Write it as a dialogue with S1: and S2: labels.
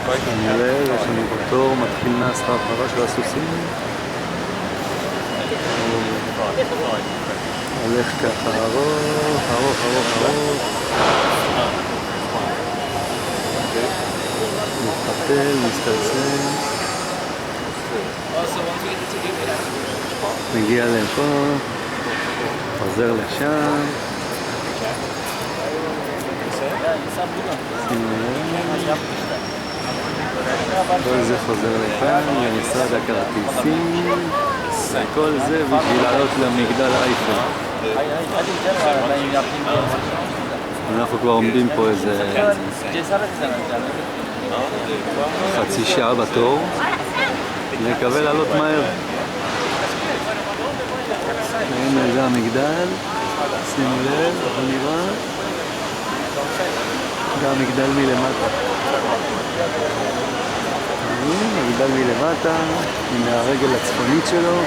S1: נראה, יש לנו בתור, מתחיל מההרחבה של הסוסים. הולך ככה ארוך, ארוך, ארוך, ארוך. מתפתל, מסתלסל. מגיע לפה, חוזר לשם. כל זה חוזר לכאן, למשרד הכרטיסים. כל זה בשביל לעלות למגדל אייפל. אנחנו כבר עומדים פה איזה חצי שעה בתור. נקווה לעלות מהר. הנה זה המגדל, שימו לב, אבל נראה זה המגדל מלמטה. המגדל מלמטה, הנה הרגל הצפונית שלו.